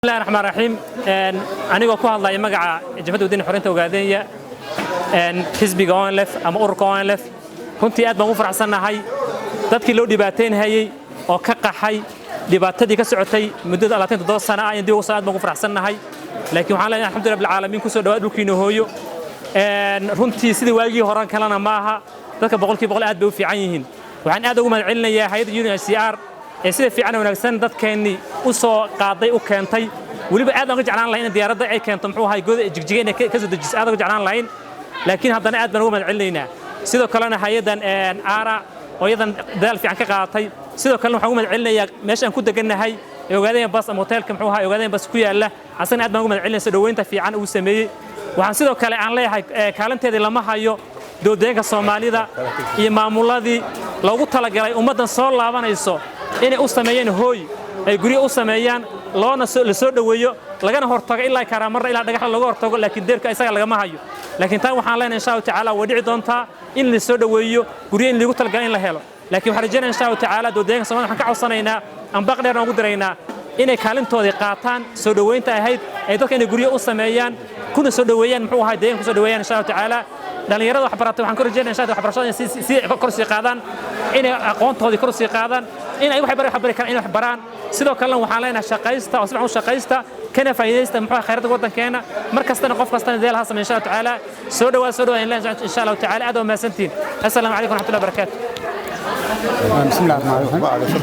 الله الرحمن الرحيم أنا ku hadlay magaca jabhada wadani xoreynta ogaadenya xisbiga ONLF ama ururka ONLF runtii aad baan ugu faraxsanahay dadkii loo dhibaateynayay oo ka qaxay dhibaatadii ka socotay muddo 27 sano ah indii aad baan ugu faraxsanahay laakiin waxaan leeyahay alxamdulillah bil caalamiin ku soo dhawaad dhulkiina hooyo runtii sidii waagii horan kalena maaha dadka boqolkiiba boqol aad bay u fiican yihiin waxaan aad ugu mahadcelinayaa hay'adda UNHCR sida fiican wanaagsan dadkeeni u soo qaaday u keentay waliba aad uga jeclaan lahayn diyaaradda ay keento muxuu ahay good jigjigeen ka soo dejis aad uga jeclaan lahayn laakiin haddana aad baan uga mahadcelinaynaa sidoo kalena hay'adan ARA oo iyadan dadaal fiican ka qaadatay sidoo kalena waxaan uga mahadcelinayaa meeshaan ku deganahay ogaadeen bas ama hotelka muxuu ahay ogaadeen bas ku yaala asana aad baan uga mahadcelinayaa soo dhaweynta fiican uu sameeyay waxaan sidoo kale aan leeyahay kaalinteedii lama hayo dowladda Soomaalida iyo maamuladii loogu talagalay ummadan soo laabanayso inay u sameeyeen hooy ay guri u sameeyaan loona la soo dhaweeyo lagana hortago ilaa karaamar ilaa dhagax laga hortago laakiin deerka isaga laga ma hayo laakiin taan waxaan leenahay insha Allah taala wadici doonta in la soo dhaweeyo guri in lagu talagalay in la helo laakiin waxaan rajaynayaa insha Allah taala dowladda Soomaaliya waxaan ka codsanaynaa aan baqdheer ugu diraynaa inay kaalintoodii qaataan soo dhaweynta ahayd ay dadka inay guri u sameeyaan kuna soo dhaweeyaan muxuu ahaa deegaanka soo dhaweeyaan insha Allah taala dhalinyarada wax baratay waxaan ku rajaynayaa insha Allah waxbarashada si kor sii qaadaan inay aqoontoodii kor sii qaadaan in ay wax bari karaan in wax baraan sidoo kale waxaan leenahay shaqaysta oo sidoo shaqaysta kana faa'iideysta muxuu khayraadka wadankeena markastana qof kastana deel ha sameeyo insha Allah taala soo dhawaad insha Allah taala aad oo maasantiin assalaamu alaykum warahmatullahi wabarakatuh بسم الله الرحمن الرحيم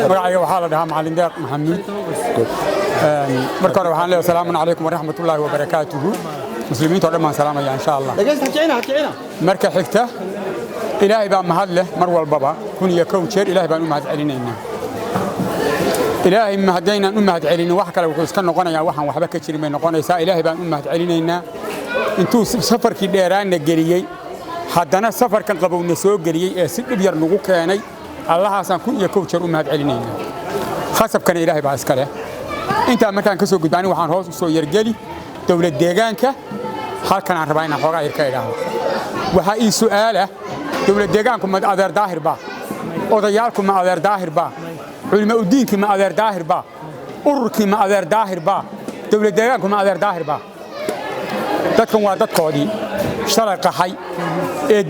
magacayga waxaa la dhahaa macallin deeq maxamuud marka hore waxaan leeyahay salaamun calaykum waraxmatullaahi wabarakaatuhu muslimiinta oo dhan baan salaamaya insha Allah marka xigta ilaahay baa mahad leh mar walbaba kun iyo kow jeer ilaahay baan u mahad celinaynaa ilaahay ma haddaynan u mahad celinin wax kale wuxuu iska noqonayaa waxaan waxba ka jirin bay noqonaysaa ilaahay baan u mahad celinaynaa intuu safarkii dheeraana geliyey haddana safarkan qabowna soo geliyey ee si dhib yar nagu keenay allahaasaan kun iyo kow jeer u mahad celinaynaa khasabkana ilaahay baa iska leh intaa markaan ka soo gudbaan waxaan hoos u soo yargeli dowlad deegaanka halkan aan rabaa inaan xoogaa yar ka idhaahdo waxaa ii su'aala dowlad deegaanku ma adeer daahir baa odayaalku ma adeer daahir baa culimo u diinkii ma adeer daahir baa ururkii ma adeer daahir baa dowlad deegaanku ma adeer daahir baa dadkan waa dadkoodii shalay qaxay ee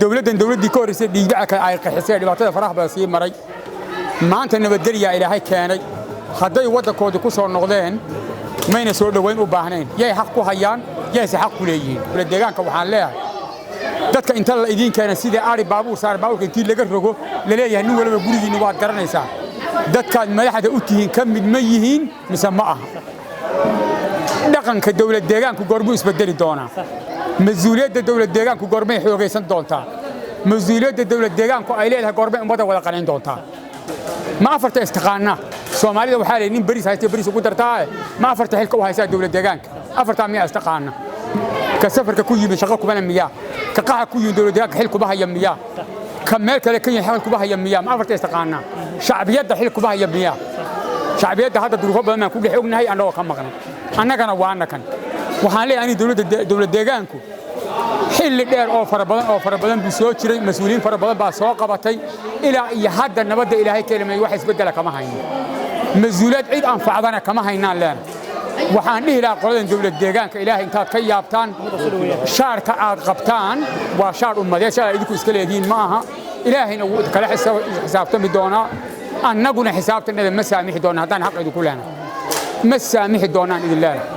dowladdii ka horreysay dhiigbaca kale ay qaxisay dhibaatada faraha badan sii maray maanta nabadgelya ilaahay keenay hadday waddankoodii ku soo noqdeen mayna soo dhaweyn u baahnayn yay xaq ku hayaan yayse xaq ku leeyihiin dowlad deegaanka waxaan leeyahay dadka inta la idiin keena sida ari baabuur saar baabuurka intii laga rogo la leeyahay nin walba gurigiina waad garanaysaa dadkaad madaxda u tihiin ka mid ma yihiin mise ma aha dhaqanka dowlad deegaanku goormuu isbedeli doonaa mas'uuliyadda dowlad deegaanku goormay xoogaysan doontaa mas'uuliyadda dowlad deegaanku ay leedahay goormay ummadda wada qanin doontaa ma afarta istaqaana Soomaalida waxaa leeyahay nin baris haysta baris ugu dartaa ma afarta xilka u haysta dowlad deegaanka afarta miyaa istaqaana ka safarka ku yimid shaqo kuma miyaa ka qaxa ku yimid dowlad deegaanka xilku bahaya miyaa ka meel kale ka yimid xilku bahaya miyaa ma afarta istaqaana shacbiyadda xilku bahaya miyaa shacbiyadda hadda duruufo badan ku dhex ognahay anagoo ka maqnay annagana waa annakan waxaan leeyahay dowlad deegaanku xilli dheer oo fara badan buu soo jiray mas'uuliyiin fara badan baa soo qabatay ilaa iyo hadda nabadda ilaahay keenay wax isbedela kama hayno mas'uuliyad cid anfacdana kama haynaan leen waxaan dhihi lahaa qoladan dowlad deegaanka ilaahay intaad ka yaabtaan shaarka aad qabtaan waa shaar ummadeed shaar idinku iska leedihiin ma aha ilaahayna wuu kala xisaabtami doonaa annaguna xisaabtanada ma saamixi doonaa haddaan xaq idinku leenahay ma saamixi doonaan idin leenahay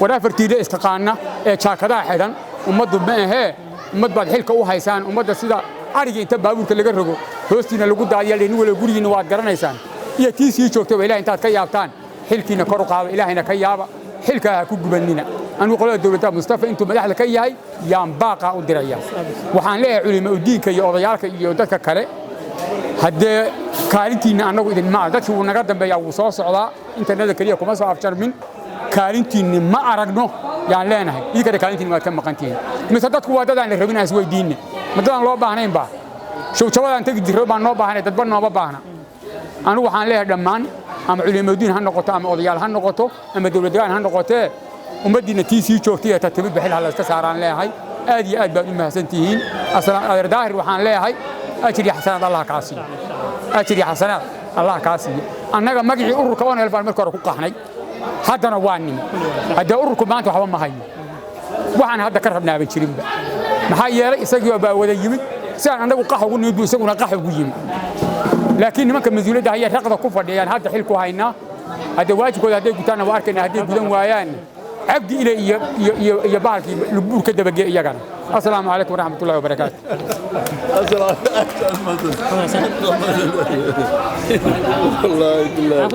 waraafartiida istaqaana ee jaakadaha xidhan ummaddu ma ahee ummad baad xilka u haysaan ummadda sida ariga inta baabuurka laga rogo hoostiina lagu daadiya nin wala gurigiina waad garanaysaan iyo tii sii joogtay ilaahay intaad ka yaabtaan xilkiina kor u qaado ilaahayna ka yaaba xilka ha ku gubanina anigu qolada dowladda Mustafa intuu madaxda ka yahay yaan baaqa u diraya waxaan leeyahay culimo u diinka iyo odayaalka iyo dadka kale haddee kaalintiina annagu idin ma dadkii uu naga dambeeyaa wuu soo socdaa internetka kaliya kuma soo afjarmin kaalintiinni ma aragno yaan leenahay idinka kaalintiinni waad ka maqantihiin mise dadku waa dadaan la rabin isweydiinne ma dadaan loo baahnayn baa showjabadaan tagi jiro baan noo baahnay dadba nooma baahna anigu waxaan leeyahay dhammaan ama culimo diin ha noqoto ama odayaal ha noqoto ama dowlad deegaan ha noqotee ummaddiina tii sii joogtay ee tartiib bixil hal iska saaraan leeyahay aad iyo aad baad u mahadsantihiin aslan adeer daahir waxaan leeyahay ajri xasanaad Allah ka siiyo ajri xasanaad Allah ka siiyo annaga magacii ururka ONLF baan markii hore ku qaxnay haddana waa nim haddee ururku maanta waxba ma hayo waxaan hadda ka rabnaaba jirinba maxaa yeelay isagii baa wada yimid si aan anagu qax ugu nimid isaguna qax ugu yimid laakiin nimanka mas'uuliyadda ayaa raqda ku fadhiyaan hadda xilku haynaa hadda waajibkooda hadday gutaana waa arkayna hadday gudan waayaan cabdi ile iyo baalkii lubuur ka dabageey iyagana assalaamu calaykum waraxmatullaahi wabarakaatu والله بالله